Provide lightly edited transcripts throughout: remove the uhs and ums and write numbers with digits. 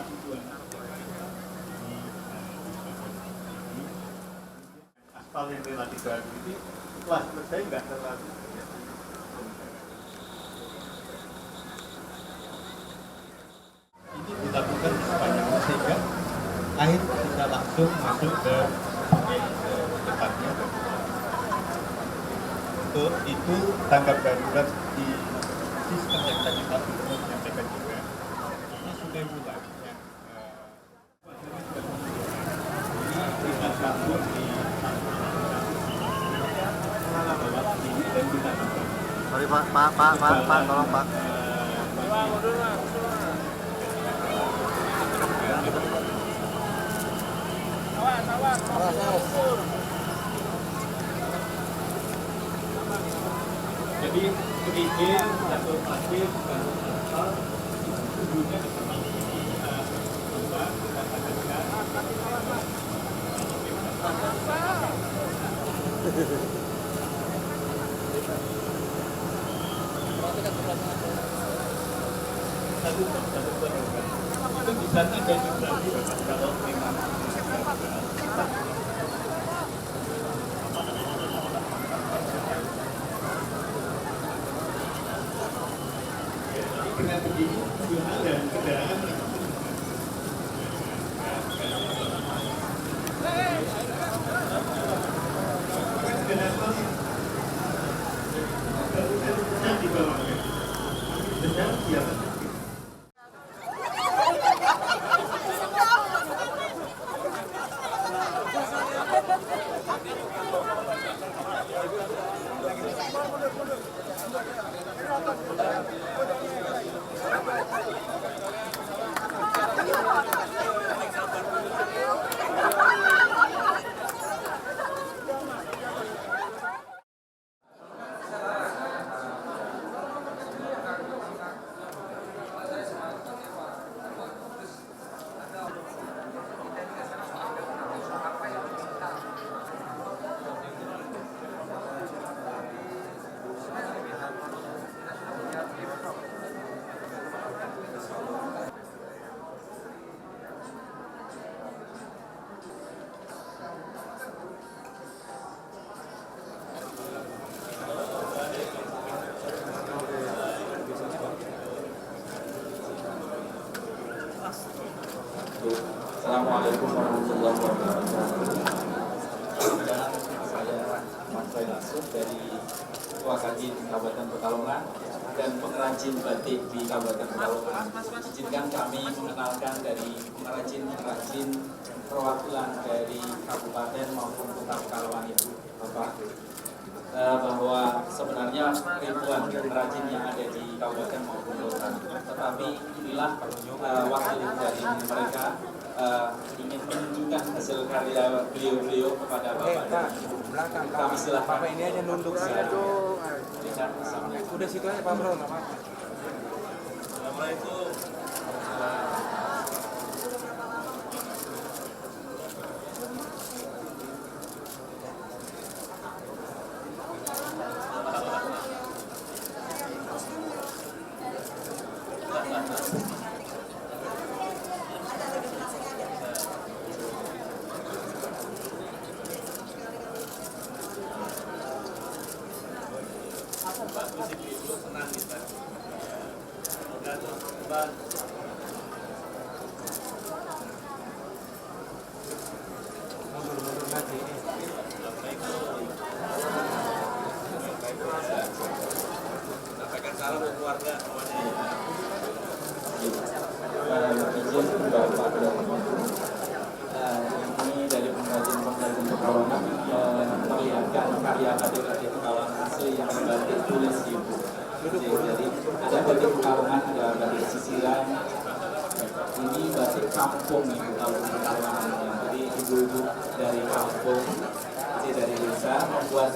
tujuan aspal yang relatif baru ini setelah selesai nggak terlalu ini dilakukan sepanjang sehingga air bisa langsung masuk ke tempatnya. Untuk itu tanggap darurat di sistem yang tadi Pak Gubernur menyampaikan juga ini Sungai Wulan yang kita sambut di dan kita sorry Pak, tolong Pak. Jadi sedikit satu pasir baru asal tujuannya memang membuat kita katakan satu program itu bisa tidak berarti kalau memang dengan begini jumlah dan kendaraan di bawah sedang siapa? Assalamualaikum warahmatullahi wabarakatuh. Saya Manfred Lasut dari Ketua Kadin Kabupaten Pekalongan dan pengrajin batik di Kabupaten Pekalongan. Izinkan kami mengenalkan dari pengrajin-pengrajin perwakilan dari Kabupaten maupun Kota Pekalongan itu, Bapak. Bahwa sebenarnya ribuan pengrajin yang ada di kabupaten maupun kota, tetapi inilah wakil dari mereka ingin menunjukkan hasil karya beliau-beliau kepada Bapak dan Ibu. Kami silahkan. Bapak ini aja nunduk saja dong. Udah situ aja Pak Bro. Assalamualaikum. Bagus itu senang kita. Semoga Mundur lagi. sampaikan salam buat keluarga semuanya. Izin Bapak dan ini dari pengrajin Pekalongan memperlihatkan karya batik Pekalongan asli yang batik tulis ibu. Jadi ada batik Pekalongan, ada batik sisiran. Ini batik kampung ibu kalau Pekalongan. Jadi ibu-ibu dari kampung, dari desa membuat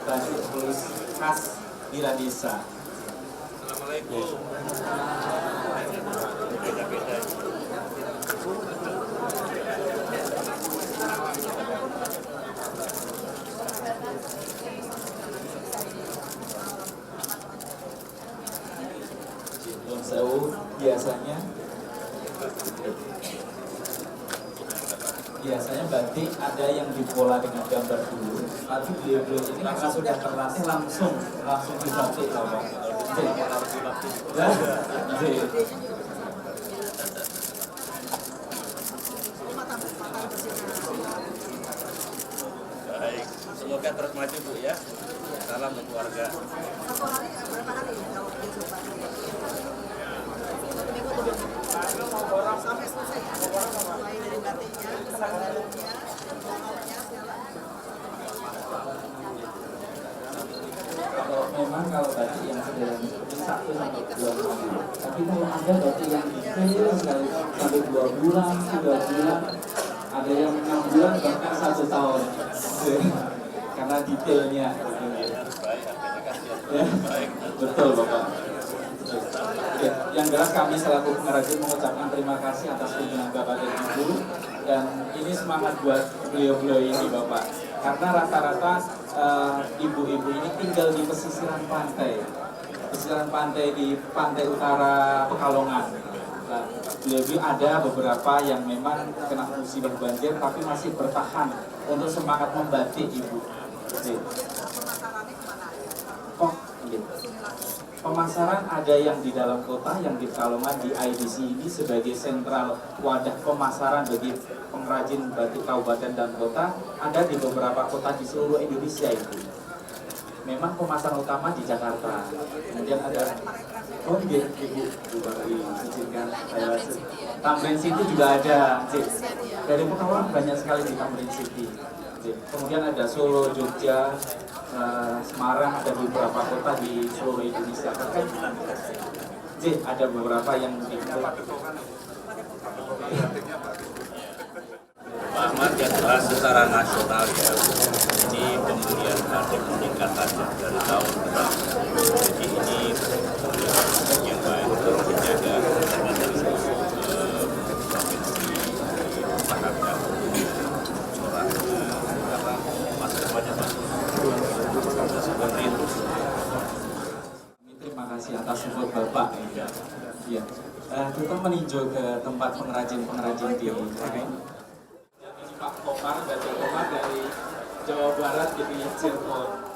batik tulis khas bila desa. Assalamualaikum. Beda-beda. Sewu biasanya Biasanya batik ada yang dipola dengan gambar dulu, tapi beliau-beliau ini karena sudah terlatih langsung dibatik Bapak. Baik, semoga terus maju Bu ya. Salam untuk keluarga. Satu hari berapa hari kalau dicoba? Sampai selesai ya. Mulai dari batiknya, sandalnya, motornya, segala. Kalau batik yang sederhana seperti 1 sampai 2 bulan, tapi kalau ada batik yang detail sekali sampai 2 bulan, 3 bulan, ada yang 6 bulan bahkan 1 tahun, karena detailnya. Ya, betul Bapak. Oke, yang jelas kami selaku pengrajin mengucapkan terima kasih atas kunjungan Bapak dan Ibu, dan ini semangat buat beliau-beliau ini Bapak, karena rata-rata ibu-ibu ini tinggal di pesisiran pantai di pantai utara Pekalongan. Nah, beliau ada beberapa yang memang kena musibah banjir tapi masih bertahan untuk semangat membatik Ibu. Pemasaran ada yang di dalam kota, yang di Pekalongan di IDC ini sebagai sentral wadah pemasaran bagi pengrajin batik kabupaten dan kota, ada di beberapa kota di seluruh Indonesia itu. Memang pemasaran utama di Jakarta. Kemudian ada Ibu Bakri izinkan saya Tamrin City juga ada. Dari Pekalongan banyak sekali di Tamrin City. Kemudian ada Solo, Jogja, Semarang, ada beberapa kota di seluruh Indonesia. Bahkan ada beberapa yang di Pak Ahmad yang jelas secara nasional ya, jadi pembelian batik meningkat tajam dari tahun ke tahun. Jadi ini yang baik untuk menjaga provinsi usahakan coraknya karena masa depannya seperti itu. Terima kasih atas support Bapak. Ya, kita meninjau ke tempat pengrajin-pengrajin di ini. Pak Komar dari Jawa Barat di Cirebon.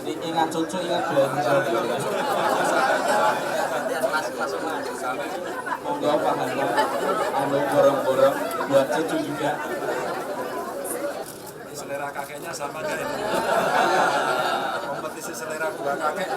Jadi ingat cucu, ingat belanja. Monggo Pak Handa, anu borong-borong buat cucu juga. Selera kakeknya sama nggak ini? Kompetisi selera dua kakek.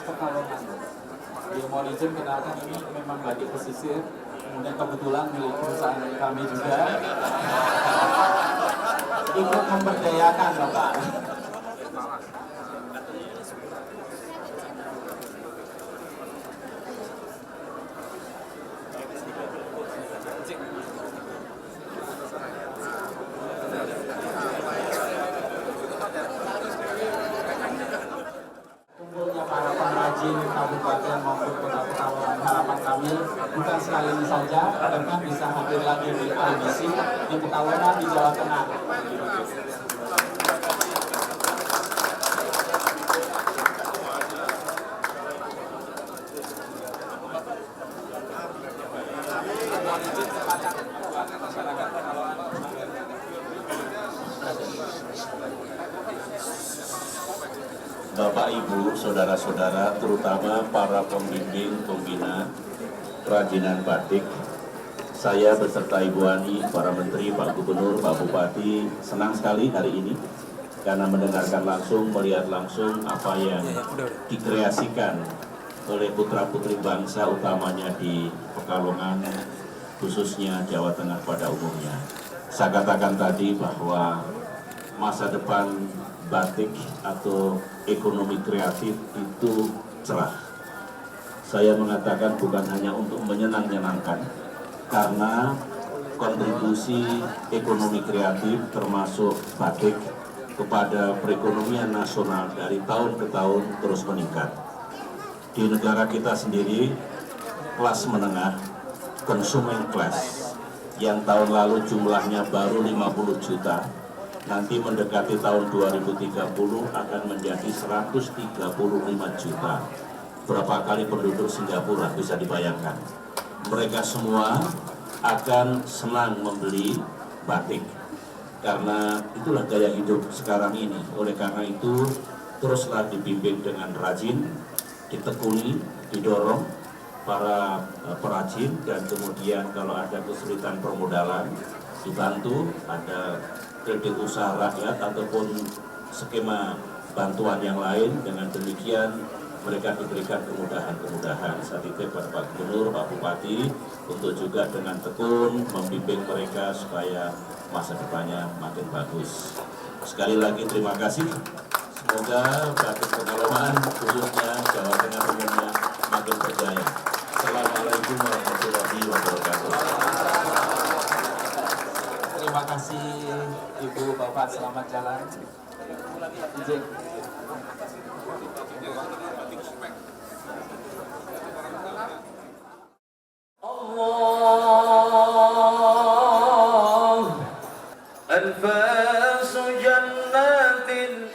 Pekalongan. Di Morijen kenalkan ini memang batik pesisir, kemudian kebetulan milik perusahaan kami juga ikut memberdayakan Bapak. Kumpulnya para pengrajin kabupaten maupun kota Pekalongan, harapan kami bukan sekali ini saja, bahkan bisa hadir lagi di IDC di Pekalongan di Jawa Tengah. Bapak, Ibu, saudara-saudara, terutama para pembimbing, pembina kerajinan batik, saya beserta Ibu Ani, para Menteri, Pak Gubernur, Pak Bupati, senang sekali hari ini karena mendengarkan langsung, melihat langsung apa yang dikreasikan oleh putra-putri bangsa, utamanya di Pekalongan, khususnya Jawa Tengah pada umumnya. Saya katakan tadi bahwa masa depan batik atau ekonomi kreatif itu cerah. Saya mengatakan bukan hanya untuk menyenang-nyenangkan, karena kontribusi ekonomi kreatif termasuk batik kepada perekonomian nasional dari tahun ke tahun terus meningkat. Di negara kita sendiri, kelas menengah, consumer class, yang tahun lalu jumlahnya baru 50 juta, nanti mendekati tahun 2030 akan menjadi 135 juta. Berapa kali penduduk Singapura, bisa dibayangkan. Mereka semua akan senang membeli batik, karena itulah gaya hidup sekarang ini. Oleh karena itu, teruslah dibimbing dengan rajin, ditekuni, didorong para perajin, dan kemudian kalau ada kesulitan permodalan, dibantu, ada kredit usaha rakyat ataupun skema bantuan yang lain. Dengan demikian mereka diberikan kemudahan-kemudahan. Saya titip pada Pak Gubernur, Pak Bupati untuk juga dengan tekun membimbing mereka supaya masa depannya makin bagus. Sekali lagi terima kasih. Semoga batik Pekalongan, khususnya Jawa Tengah umumnya, makin berjaya. Assalamualaikum warahmatullahi wabarakatuh. Terima kasih Ibu, Bapak, selamat jalan. Izin. Allah anfasu jannatin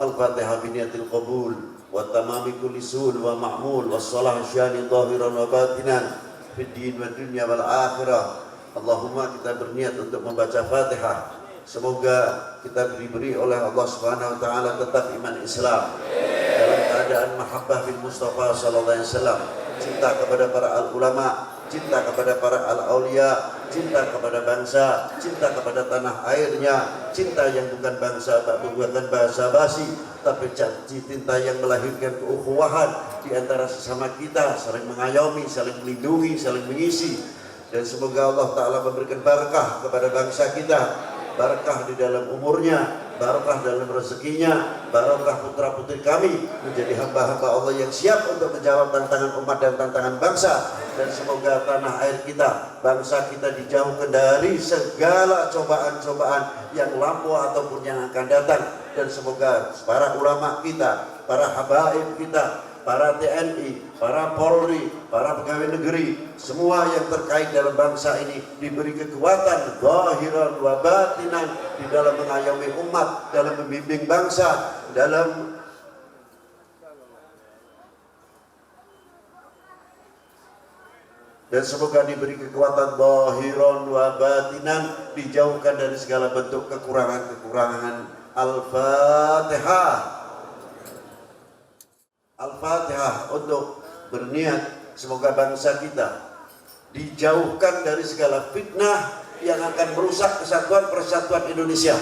Al-Fatihah biniyatil qabul wa tamami kulli sul wa ma'mul wa salah syani zahiran wa batinan fid din wa dunya wal akhirah. Allahumma, kita berniat untuk membaca Fatihah. Semoga kita diberi oleh Allah Subhanahu wa taala tetap iman Islam dalam keadaan mahabbah bil Mustafa sallallahu alaihi wasallam, cinta kepada para ulama, cinta kepada para al-aulia, cinta kepada bangsa, cinta kepada tanah airnya, cinta yang bukan bukan bahasa basi, tapi cinta yang melahirkan keukhuwahan di antara sesama kita, saling mengayomi, saling melindungi, saling mengisi. Dan semoga Allah Ta'ala memberikan barakah kepada bangsa kita, barakah di dalam umurnya, barakah dalam rezekinya, barakah putra-putri kami menjadi hamba-hamba Allah yang siap untuk menjawab tantangan umat dan tantangan bangsa. Dan semoga tanah air kita, bangsa kita dijauhkan dari segala cobaan-cobaan yang lampau ataupun yang akan datang. Dan semoga para ulama kita, para habaib kita, para TNI, para Polri, para pegawai negeri, semua yang terkait dalam bangsa ini diberi kekuatan zahiran wa batinan di dalam mengayomi umat, dalam membimbing bangsa, dalam dan semoga diberi kekuatan zahiran wa batinan, dijauhkan dari segala bentuk kekurangan-kekurangan. Al-Fatihah. Al-Fatihah. untuk berniat semoga bangsa kita dijauhkan dari segala fitnah yang akan merusak kesatuan persatuan Indonesia.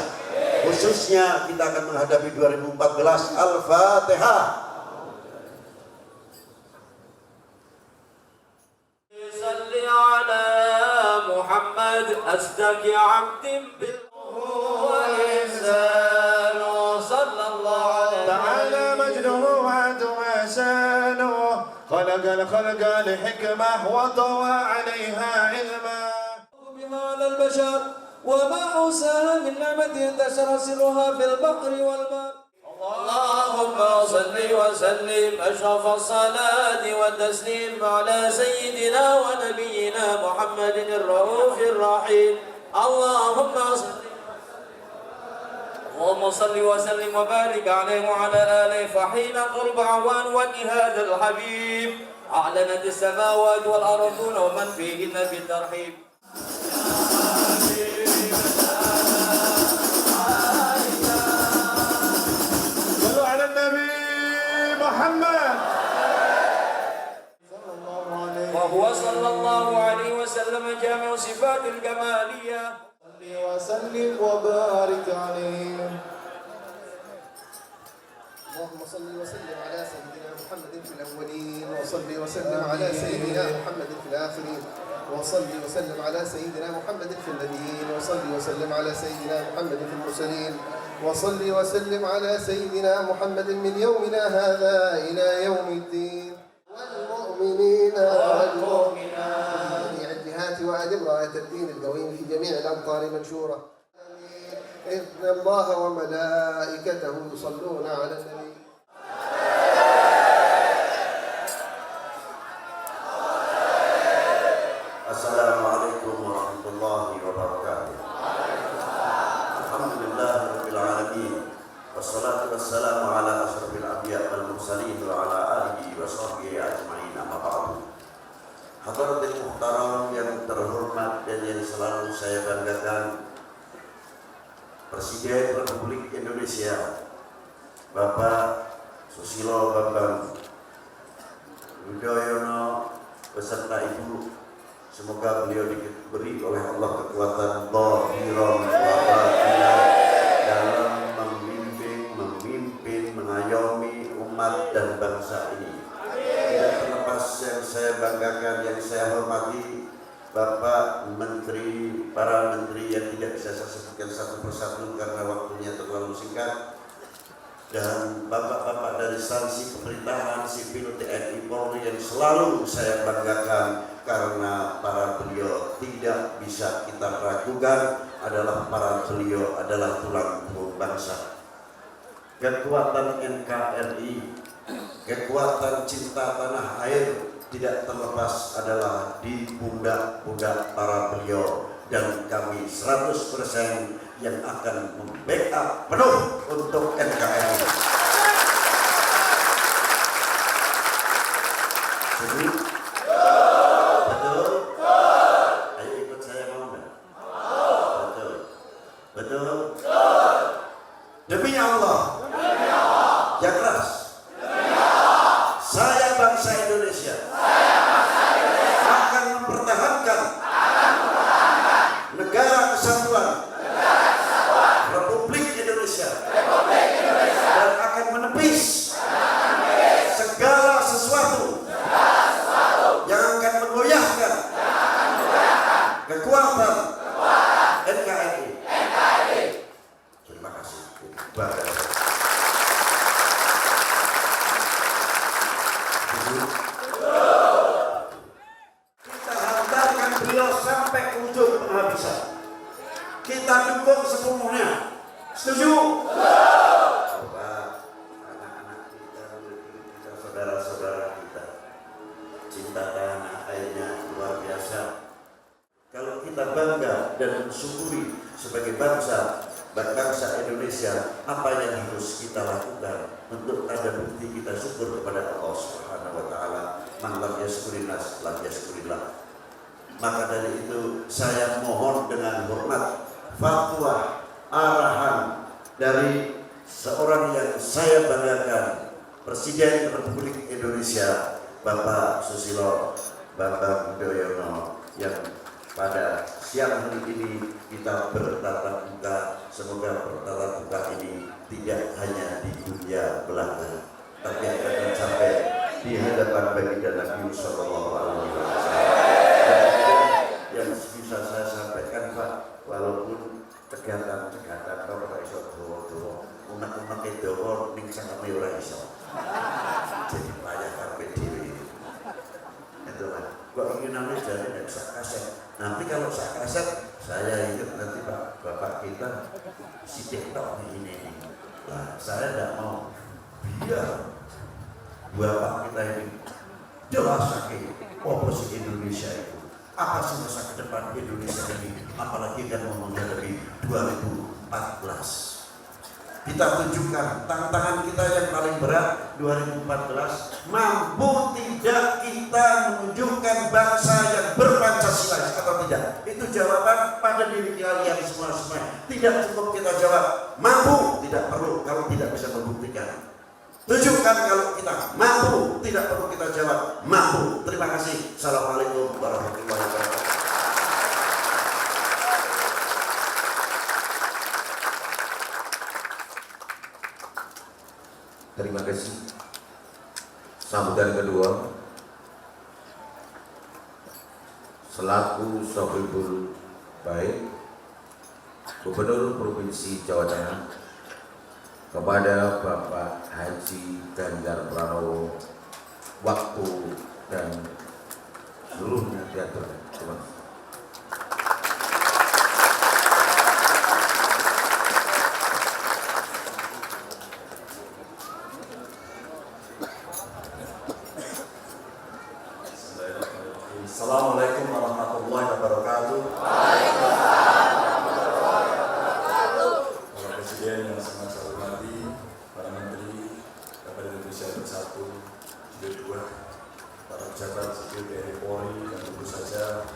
Khususnya kita akan menghadapi 2014. Al-Fatihah. Salli ala Muhammad asdaqi 'abdin bil wa ihsanu sallallahu alaihi تعالى مجده وعده وإحسانه خلق الخلق لحكمة وطوى عليها علما بما على البشر وما أوساها من نعمة تسرسلها في البحر والبر اللهم صل وسلم أشرف الصلاة والتسليم على سيدنا ونبينا محمد الرؤوف الرحيم اللهم صل وسلم وبارك عليه وعلى آله فحين قرب عوان وجه هذا الحبيب أعلنت السماوات والأرضون ومن فيهن بالترحيب صلوا على النبي محمد وهو صلى الله عليه وسلم جامع صفات الكمالية وسلم وبارك عليه. اللهم صل وسلم على سيدنا محمد في الأولين وصل وسلم على سيدنا محمد في الآخرين وصل وسلم على سيدنا محمد في النبيين وصل وسلم على سيدنا محمد في المرسلين وصل وسلم على سيدنا محمد من يومنا هذا إلى يوم الدين والمؤمنين والمؤمنات جميع الجهات وأدم راية الدين القويم في جميع الأمطار منشورة إن الله وملائكته يصلون على النبي. Assalamualaikum warahmatullahi wabarakatuh. Alhamdulillah rabbil alamin. Wassalatu wassalamu ala asyrafil anbiya wal mursalin wa ala alihi wa sahbihi ajma'in. Amma ba'du. Hadratil muhtaram yang terhormat dan yang selalu saya banggakan, Presiden Republik Indonesia Bapak Susilo Bambang Yudhoyono beserta Ibu, semoga beliau diberi oleh Allah kekuatan dhahiran wa batinan dalam memimpin, mengayomi umat dan bangsa ini. Tidak terlepas yang saya banggakan, yang saya hormati Bapak Menteri, para Menteri yang tidak bisa saya sebutkan satu persatu karena waktunya terlalu singkat, dan Bapak-Bapak dari instansi pemerintahan sipil TNI Polri yang selalu saya banggakan karena para beliau tidak bisa kita ragukan para beliau adalah tulang punggung bangsa. Kekuatan NKRI, kekuatan cinta tanah air tidak terlepas adalah di pundak-pundak para beliau, dan kami 100% yang akan membackup penuh untuk NKRI. Jadi, betul? Ayo ikut saya mau nggak? Betul. Betul? Demi Allah. Yang keras. Saya bangsa Indonesia akan mempertahankan negara kesatuan Republik Indonesia dan akan menepis segala sesuatu yang akan menggoyahkan kekuatan NKRI. Terima kasih. Kita hantarkan beliau sampai ujung penghabisan. Kita dukung sepenuhnya. Setuju? Anak-anak kita, saudara-saudara kita, cinta tanah airnya luar biasa. Kalau kita bangga dan mensyukuri sebagai bangsa Indonesia, apa yang harus kita lakukan untuk ada bukti kita syukur kepada Allah Subhanahu wa taala? Man lam yashkurinnas lam yashkurillah. Maka dari itu saya mohon dengan hormat fatwa arahan dari seorang yang saya banggakan, Presiden Republik Indonesia Bapak Susilo Bambang Yudhoyono yang pada siang hari ini kita bertatap muka. Semoga bertatap muka ini tidak hanya di dunia belaka, tapi akan mencapai di hadapan baginda Nabi Sallallahu Alaihi Wasallam. Yang bisa saya sampaikan, Pak, walaupun kegiatan-kegiatan kau ora iso dowo-dowo, unek-unek dowo ning sangame ora iso. Jadi payah kabeh dhewe. Itu lah. Kok ingin namanya jadi nggak bisa kaset. Nanti kalau saya kaset, saya ingat nanti bapak kita si TikTok ini. Nah, saya tidak mau biar bapak kita ini jelas lagi oposisi Indonesia itu. Apa sih masa ke depan Indonesia ini? Apalagi kan mau menghadapi 2014. Kita tunjukkan tantangan kita yang paling berat 2014, mampu tidak kita menunjukkan bangsa yang berpancasila atau tidak? Itu jawaban pada diri kalian semua. Tidak cukup kita jawab mampu, tidak perlu kalau tidak bisa membuktikan. Tunjukkan kalau kita mampu, tidak perlu kita jawab mampu. Terima kasih. Assalamualaikum warahmatullahi wabarakatuh. Terima kasih. Sambutan kedua, selaku Sohibul Baik Gubernur Provinsi Jawa Tengah kepada Bapak Haji Ganjar Pranowo, waktu dan seluruhnya diatur. Terima kasih. Assalamualaikum warahmatullahi wabarakatuh. Bapak Presiden yang sangat saya hormati, para Menteri Kabinet Indonesia Bersatu, Jilid 2, para pejabat sipil TNI Polri, dan tentu saja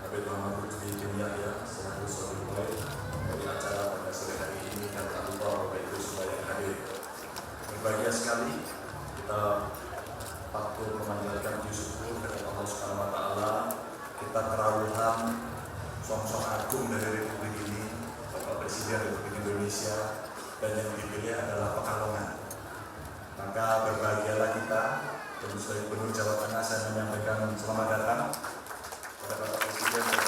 Habib Muhammad Lutfi bin Yahya selaku Sohibul Baik dari acara pada sore hari ini, dan tak lupa Bapak Ibu semua yang hadir. Berbahagia sekali kita patut memanjatkan puji syukur kepada Allah Subhanahu wa Ta'ala. Kita kerawuhan sosok agung dari Republik ini, Bapak Presiden Republik Indonesia, dan yang dipilih adalah Pekalongan. Maka berbahagialah kita. Dan sebagai Gubernur Jawa Tengah, saya menyampaikan selamat datang kepada Bapak Presiden dan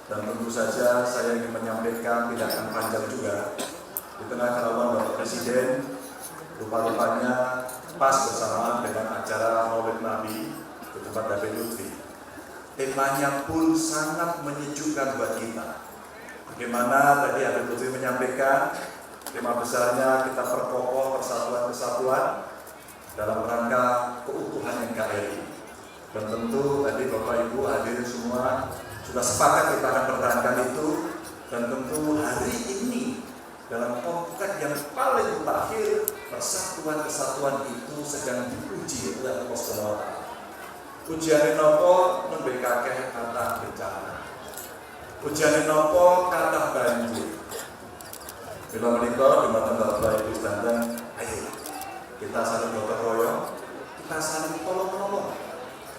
dan tentu saja saya ingin menyampaikan, tidak akan panjang juga, di tengah kerawan Bapak Presiden rupa-rupanya pas bersamaan dengan acara Maulid Nabi di tempat Habib Lutfi. Temanya pun sangat menyejukkan buat kita. Bagaimana tadi Habib Lutfi menyampaikan, tema besarnya kita perkokoh persatuan-kesatuan dalam rangka keutuhan NKRI. Dan tentu tadi Bapak Ibu hadirin semua sudah sepakat kita akan pertahankan itu, dan tentu hari ini dalam konteks yang paling terakhir persatuan kesatuan itu sedang diuji oleh Allah Subhanahu wa Ta'ala. Ujian nopo membekake kata bencana, ujian nopo kata banjir. Bila menikah di mata Bapak Ibu dan ayo kita saling gotong royong, kita saling tolong-menolong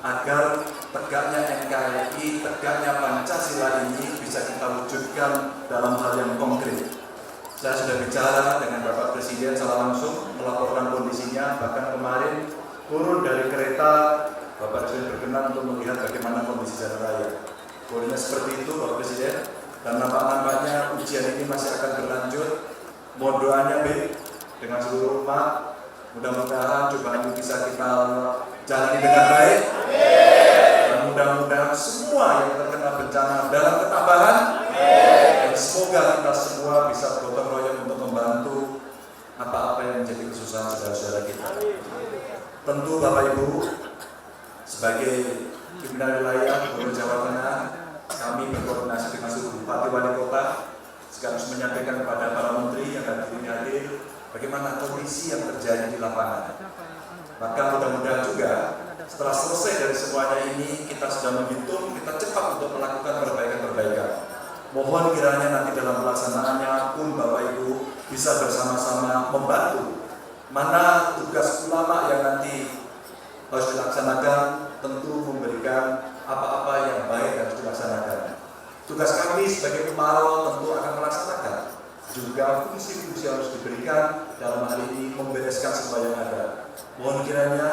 agar tegaknya NKRI, tegaknya Pancasila ini bisa kita wujudkan dalam hal yang konkret. Saya sudah bicara dengan Bapak Presiden secara langsung, melaporkan kondisinya, bahkan kemarin turun dari kereta, Bapak Presiden berkenan untuk melihat bagaimana kondisi jalan raya. Kondisinya seperti itu Bapak Presiden, dan nampak-nampaknya ujian ini masih akan berlanjut. Mohon doanya dengan seluruh umat, mudah-mudahan cobaan ini bisa kita jalani dengan baik. Dan mudah-mudahan semua yang terkena bencana dalam ketabahan, dan semoga kita semua bisa gotong royong untuk membantu apa-apa yang menjadi kesusahan saudara-saudara kita. Tentu Bapak Ibu, sebagai pimpinan wilayah Gubernur Jawa Tengah, kami berkoordinasi dengan seluruh Bupati Wali Kota sekaligus menyampaikan kepada para menteri yang hadir bagaimana kondisi yang terjadi di lapangan. Maka mudah-mudahan juga setelah selesai dari semuanya ini, kita sudah menghitung, kita cepat untuk melakukan perbaikan-perbaikan. Mohon kiranya nanti dalam pelaksanaannya pun Bapak Ibu bisa bersama-sama membantu. Mana tugas ulama yang nanti harus dilaksanakan, tentu memberikan apa-apa yang baik harus dilaksanakan. Tugas kami sebagai pemarau tentu akan melaksanakan. Juga fungsi-fungsi harus diberikan, dalam hal ini membereskan semua yang ada. Mohon kiranya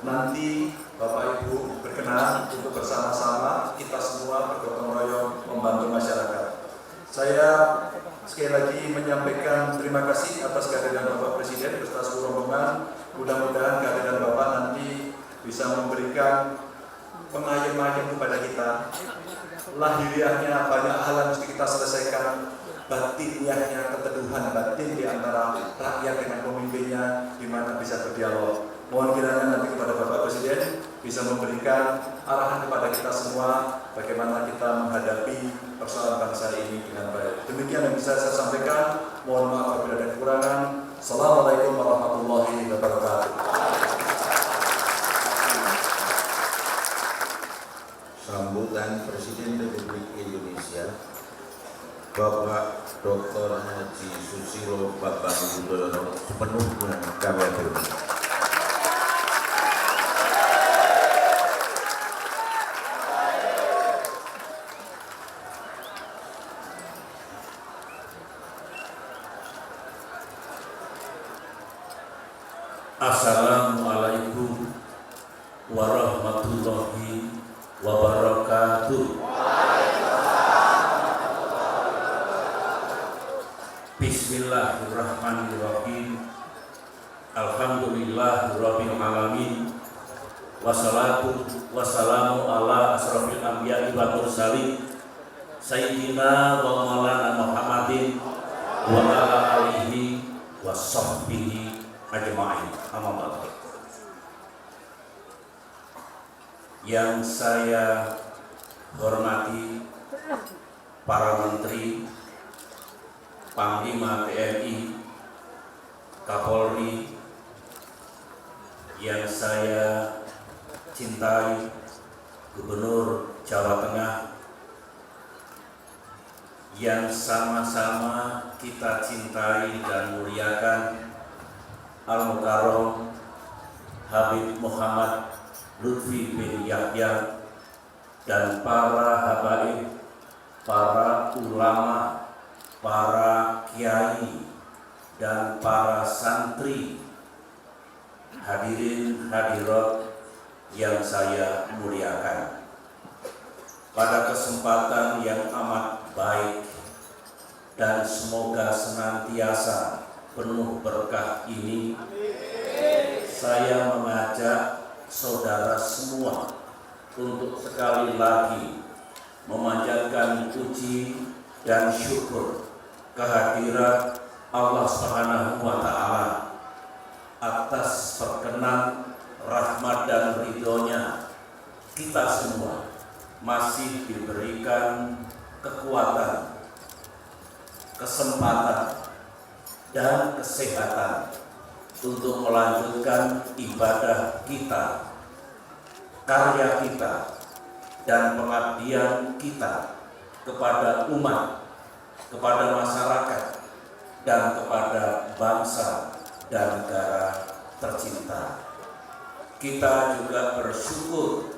nanti Bapak Ibu berkenan untuk bersama-sama kita semua bergotong royong membantu masyarakat. Saya sekali lagi menyampaikan terima kasih atas kehadiran Bapak Presiden beserta seluruh rombongan. Mudah-mudahan kehadiran Bapak nanti bisa memberikan pengayom-ayom kepada kita. Lahiriahnya banyak hal yang mesti kita selesaikan. Batiniahnya keteduhan batin di antara rakyat dengan pemimpinnya, di mana bisa berdialog. Mohon kiranya nanti kepada Bapak Presiden bisa memberikan arahan kepada kita semua bagaimana kita menghadapi persoalan bangsa ini dengan baik. Demikian yang bisa saya sampaikan. Mohon maaf apabila ada kekurangan. Assalamualaikum warahmatullahi wabarakatuh. Sambutan Presiden Republik Indonesia Bapak Dr. Haji Susilo Bambang Yudhoyono sepenuhnya kami hormati. Assalamualaikum warahmatullahi wabarakatuh. Bismillahirrahmanirrahim. Alhamdulillahirabbil alamin. Wassalatu wassalamu ala asrofil anbiya'i wal mursalin sayyidina wa maulana Muhammadin wa ala alihi wa sahbihi ajma'in. Amma ba'du. Yang saya hormati para menteri, Panglima TNI, Kapolri, yang saya cintai, Gubernur Jawa Tengah, yang sama-sama kita cintai dan muliakan, Al-Mukarram Habib Muhammad Lutfi bin Yahya, dan para habaib, para ulama, para kiai, dan para santri, hadirin hadirat yang saya muliakan. Pada kesempatan yang amat baik dan semoga senantiasa penuh berkah ini, saya mengajak saudara semua untuk sekali lagi memanjatkan puji dan syukur kehadirat Allah Subhanahu wa Ta'ala atas perkenan rahmat dan ridhonya kita semua masih diberikan kekuatan, kesempatan, dan kesehatan untuk melanjutkan ibadah kita, karya kita, dan pengabdian kita kepada umat, kepada masyarakat, dan kepada bangsa dan negara tercinta. Kita juga bersyukur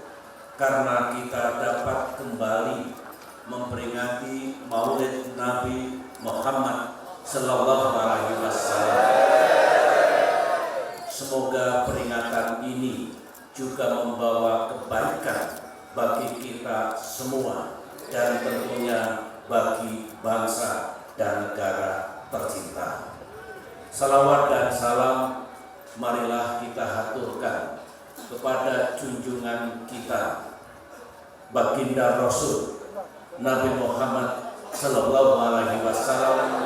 karena kita dapat kembali memperingati Maulid Nabi Muhammad Sallallahu Alaihi Wasallam. Semoga peringatan ini juga membawa kebaikan bagi kita semua dan tentunya bagi bangsa dan negara tercinta. Salawat dan salam marilah kita haturkan kepada junjungan kita, Baginda Rasul Nabi Muhammad Sallallahu Alaihi Wasallam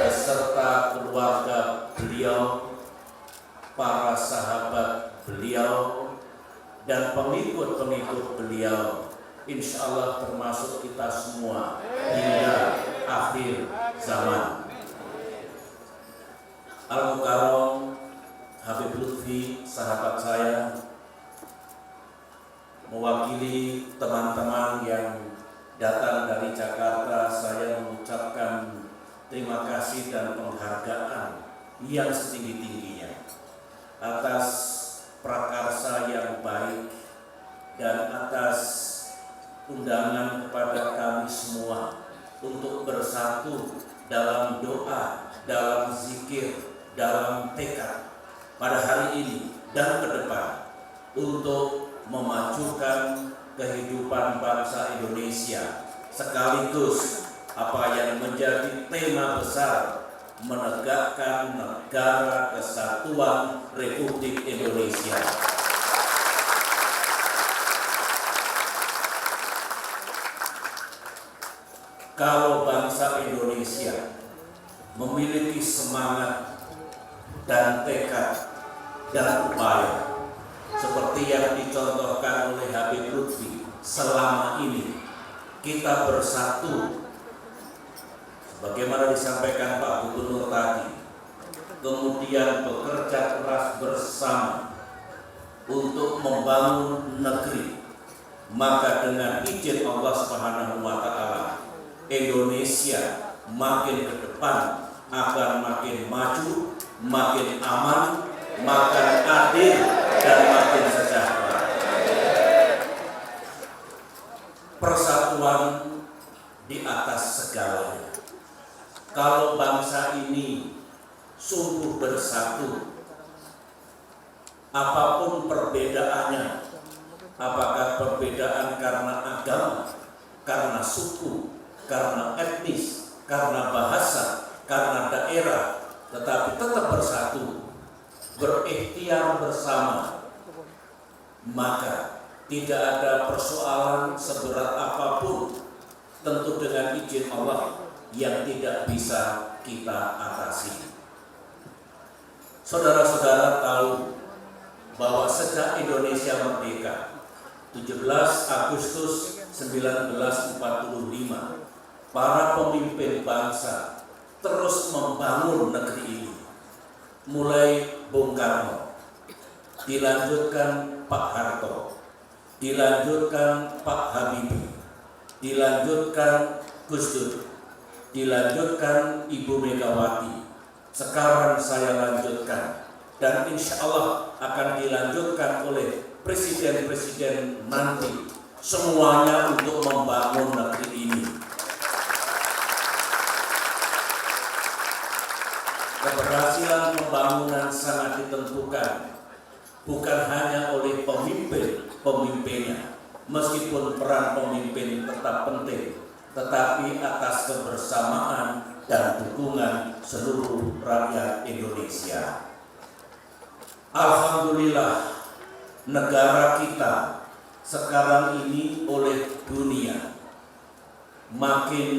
beserta keluarga beliau, para sahabat beliau, dan pengikut-pengikut beliau, insya Allah termasuk kita semua hingga akhir zaman. Al-Mukarram Habib Lutfi, sahabat saya, mewakili teman-teman yang datang dari Jakarta terima kasih dan penghargaan yang setinggi-tingginya atas prakarsa yang baik dan atas undangan kepada kami semua untuk bersatu dalam doa, dalam zikir, dalam tekad pada hari ini dan ke depan untuk memajukan kehidupan bangsa Indonesia, sekaligus apa yang menjadi tema besar, menegakkan negara kesatuan Republik Indonesia. Kalau bangsa Indonesia memiliki semangat dan tekad dan upaya seperti yang dicontohkan oleh Habib Lutfi selama ini, kita bersatu bagaimana disampaikan Pak Gubernur tadi, kemudian bekerja keras bersama untuk membangun negeri, maka dengan izin Allah Subhanahu wa Ta'ala, Indonesia makin ke depan akan makin maju, makin aman, makin adil, dan makin sejahtera. Persatuan di atas segalanya. Kalau bangsa ini sungguh bersatu, apapun perbedaannya, apakah perbedaan karena agama, karena suku, karena etnis, karena bahasa, karena daerah, tetapi tetap bersatu, berikhtiar bersama, maka tidak ada persoalan seberat apapun, tentu dengan izin Allah, yang tidak bisa kita atasi. Saudara-saudara tahu bahwa sejak Indonesia merdeka 17 Agustus 1945, para pemimpin bangsa terus membangun negeri ini. Mulai Bung Karno, dilanjutkan Pak Harto, dilanjutkan Pak Habibie, dilanjutkan Gus Dur, dilanjutkan Ibu Megawati, sekarang saya lanjutkan, dan insya Allah akan dilanjutkan oleh presiden-presiden nanti, semuanya untuk membangun negeri ini. Keberhasilan pembangunan sangat ditentukan bukan hanya oleh pemimpinnya, meskipun peran pemimpin tetap penting, tetapi atas kebersamaan dan dukungan seluruh rakyat Indonesia. Alhamdulillah, negara kita sekarang ini oleh dunia makin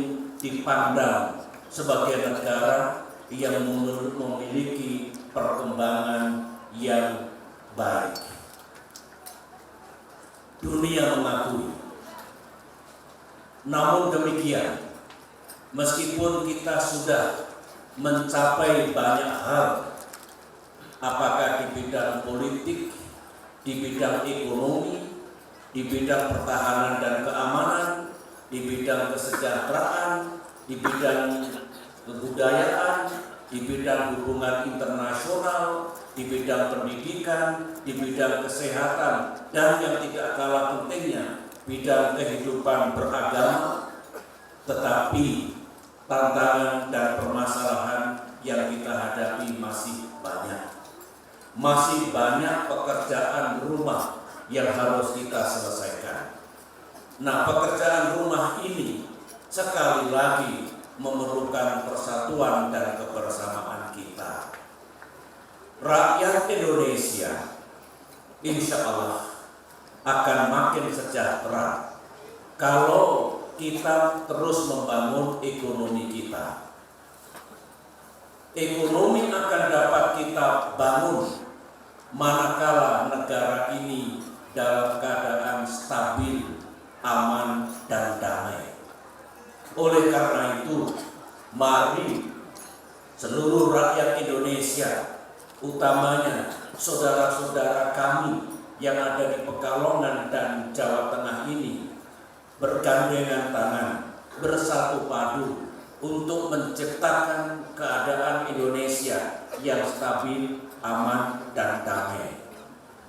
dipandang sebagai negara yang memiliki perkembangan yang baik. Dunia mengakui. Namun demikian, meskipun kita sudah mencapai banyak hal, apakah di bidang politik, di bidang ekonomi, di bidang pertahanan dan keamanan, di bidang kesejahteraan, di bidang kebudayaan, di bidang hubungan internasional, di bidang pendidikan, di bidang kesehatan, dan yang tidak kalah pentingnya, bidang kehidupan beragama, tetapi tantangan dan permasalahan yang kita hadapi masih banyak. Masih banyak pekerjaan rumah yang harus kita selesaikan. Nah, pekerjaan rumah ini sekali lagi memerlukan persatuan dan kebersamaan kita. Rakyat Indonesia insya Allah akan makin sejahtera kalau kita terus membangun ekonomi kita. Ekonomi akan dapat kita bangun manakala negara ini dalam keadaan stabil, aman, dan damai. Oleh karena itu, mari seluruh rakyat Indonesia, utamanya saudara-saudara kami yang ada di Pekalongan dan Jawa Tengah ini, bergandengan tangan, bersatu padu untuk menciptakan keadaan Indonesia yang stabil, aman, dan damai.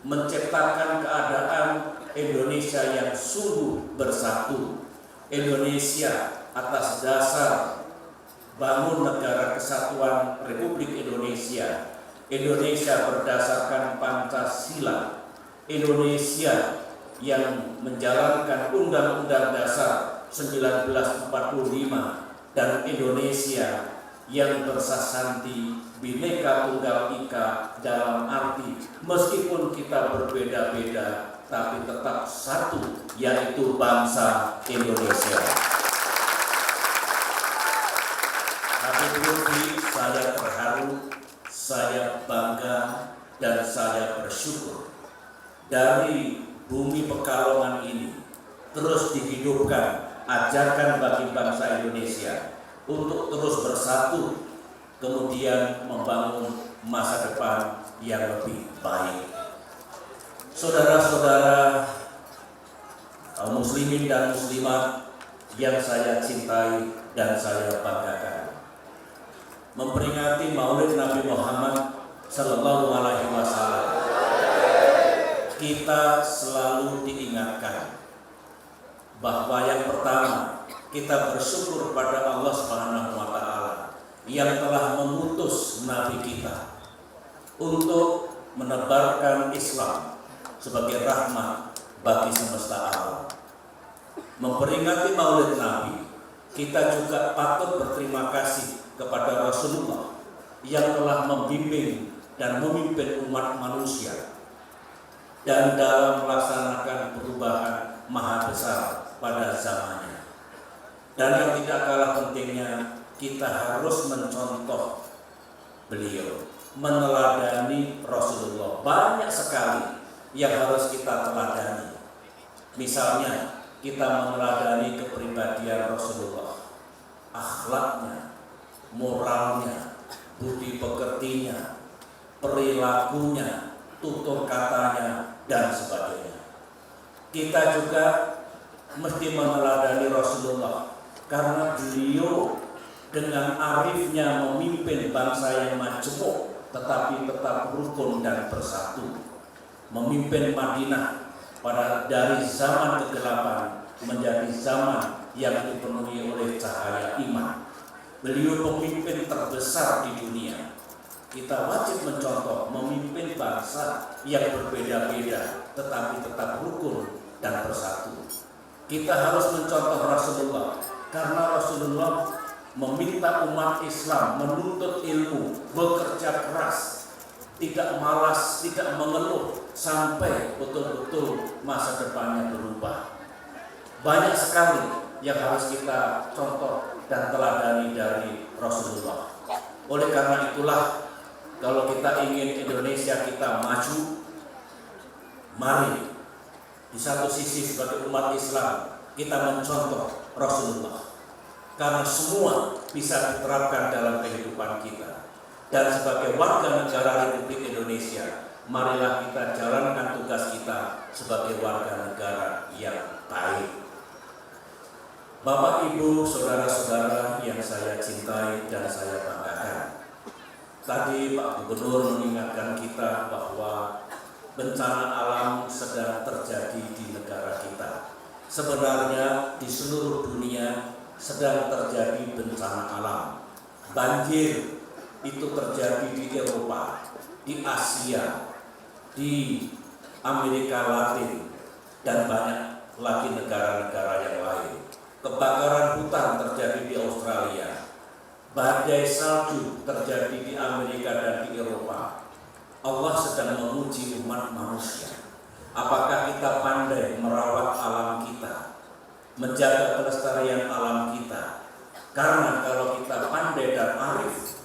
Menciptakan keadaan Indonesia yang sungguh bersatu. Indonesia atas dasar bangun negara kesatuan Republik Indonesia. Indonesia berdasarkan Pancasila. Indonesia yang menjalankan Undang-Undang Dasar 1945 dan Indonesia yang bersasanti Bhinneka Tunggal Ika dalam arti meskipun kita berbeda-beda tapi tetap satu, yaitu bangsa Indonesia. Habib Lutfi, saya terharu, saya bangga, dan saya bersyukur dari bumi Pekalongan ini terus dihidupkan ajarkan bagi bangsa Indonesia untuk terus bersatu, kemudian membangun masa depan yang lebih baik. Saudara-saudara kaum muslimin dan muslimat yang saya cintai dan saya banggakan, memperingati Maulid Nabi Muhammad Sallallahu Alaihi Wasallam, kita selalu diingatkan bahwa yang pertama, kita bersyukur pada Allah Subhanahu wa Ta'ala yang telah mengutus Nabi kita untuk menebarkan Islam sebagai rahmat bagi semesta alam. Memperingati Maulid Nabi, kita juga patut berterima kasih kepada Rasulullah yang telah membimbing dan memimpin umat manusia dan dalam melaksanakan perubahan maha besar pada zamannya. Dan yang tidak kalah pentingnya, kita harus mencontoh beliau, meneladani Rasulullah. Banyak sekali yang harus kita teladani. Misalnya, kita meneladani kepribadian Rasulullah, akhlaknya, moralnya, budi pekertinya, perilakunya, tutur katanya, dan sebagainya. Kita juga mesti meneladani Rasulullah karena beliau dengan arifnya memimpin bangsa yang majemuk tetapi tetap rukun dan bersatu. Memimpin Madinah dari zaman kegelapan menjadi zaman yang dipenuhi oleh cahaya iman. Beliau pemimpin terbesar di dunia. Kita wajib mencontoh memimpin bangsa yang berbeda-beda tetapi tetap rukun dan bersatu. Kita harus mencontoh Rasulullah karena Rasulullah meminta umat Islam menuntut ilmu, bekerja keras, tidak malas, tidak mengeluh sampai betul-betul masa depannya berubah. Banyak sekali yang harus kita contoh dan teladani dari Rasulullah. Oleh karena itulah, kalau kita ingin Indonesia kita maju, mari di satu sisi sebagai umat Islam kita mencontoh Rasulullah, karena semua bisa diterapkan dalam kehidupan kita. Dan sebagai warga negara Republik Indonesia, marilah kita jalankan tugas kita sebagai warga negara yang baik. Bapak, Ibu, saudara-saudara yang saya cintai dan saya banggakan, tadi Pak Gubernur mengingatkan kita bahwa bencana alam sedang terjadi di negara kita. Sebenarnya di seluruh dunia sedang terjadi bencana alam. Banjir itu terjadi di Eropa, di Asia, di Amerika Latin, dan banyak lagi negara-negara yang lain. Kebakaran hutan terjadi di Australia. Badai salju terjadi di Amerika dan di Eropa. Allah sedang menguji umat manusia. Apakah kita pandai merawat alam kita, menjaga kelestarian alam kita? Karena kalau kita pandai dan arif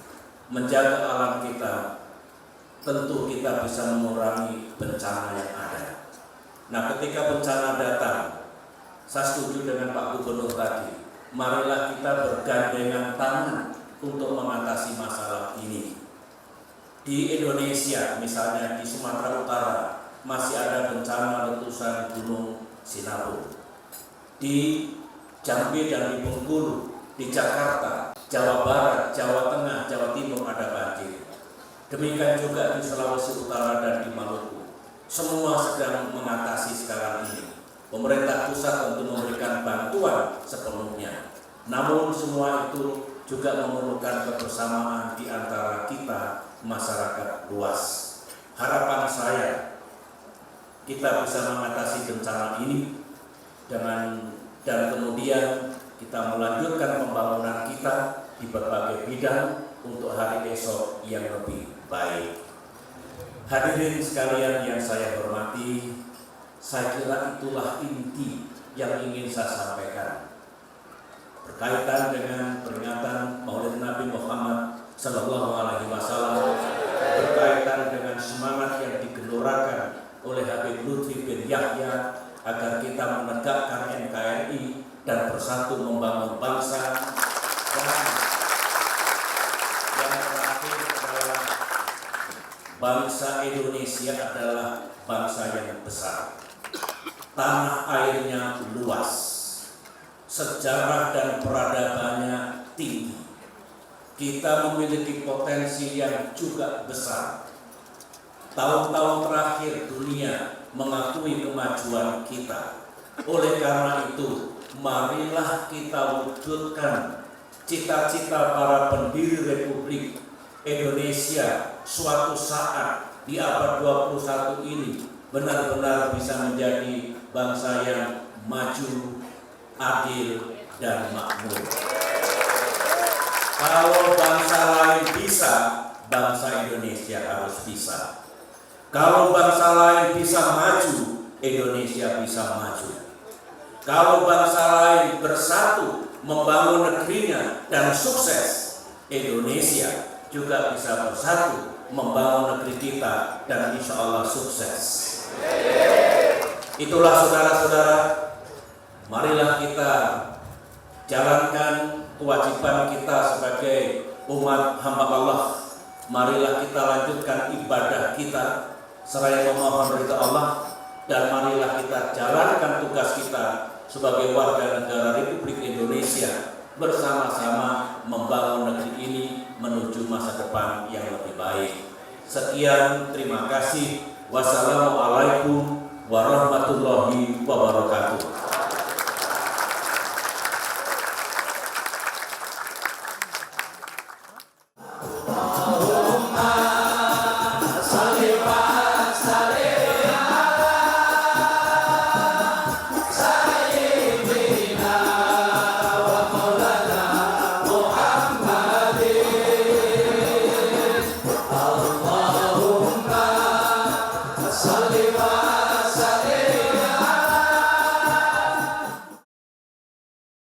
menjaga alam kita, tentu kita bisa mengurangi bencana yang ada. Nah, ketika bencana datang, saya setuju dengan Pak Gubernur tadi, marilah kita bergandengan tangan untuk mengatasi masalah ini. Di Indonesia, misalnya di Sumatera Utara, masih ada bencana letusan Gunung Sinabung. Di Jambi dan di Bengkulu, di Jakarta, Jawa Barat, Jawa Tengah, Jawa Timur ada banjir. Demikian juga di Sulawesi Utara dan di Maluku. Semua sedang mengatasi sekarang ini. Pemerintah pusat tentu memberikan bantuan sepenuhnya. Namun semua itu juga memerlukan kebersamaan di antara kita masyarakat luas. Harapan saya kita bisa mengatasi bencana ini dan kemudian kita melanjutkan pembangunan kita di berbagai bidang untuk hari esok yang lebih baik. Hadirin sekalian yang saya hormati, saya kira itulah inti yang ingin saya sampaikan berkaitan dengan peringatan Maulid Nabi Muhammad Sallallahu Alaihi Wasallam, berkaitan dengan semangat yang digelorakan oleh Habib Lutfi bin Yahya agar kita menegakkan NKRI dan bersatu membangun bangsa. Dan yang terakhir adalah bangsa Indonesia adalah bangsa yang besar. Tanah airnya luas, sejarah dan peradabannya tinggi. Kita memiliki potensi yang juga besar. Tahun-tahun terakhir dunia mengakui kemajuan kita. Oleh karena itu, marilah kita wujudkan cita-cita para pendiri Republik Indonesia suatu saat di abad 21 ini benar-benar bisa menjadi bangsa yang maju, adil, dan makmur. Kalau bangsa lain bisa, bangsa Indonesia harus bisa. Kalau bangsa lain bisa maju, Indonesia bisa maju. Kalau bangsa lain bersatu membangun negerinya dan sukses, Indonesia juga bisa bersatu membangun negeri kita dan insya Allah sukses. Itulah saudara-saudara, marilah kita jalankan kewajiban kita sebagai umat hamba Allah. Marilah kita lanjutkan ibadah kita seraya memohon ridha Allah, dan marilah kita jalankan tugas kita sebagai warga negara Republik Indonesia bersama-sama membangun negeri ini menuju masa depan yang lebih baik. Sekian, terima kasih. Wassalamualaikum warahmatullahi wabarakatuh.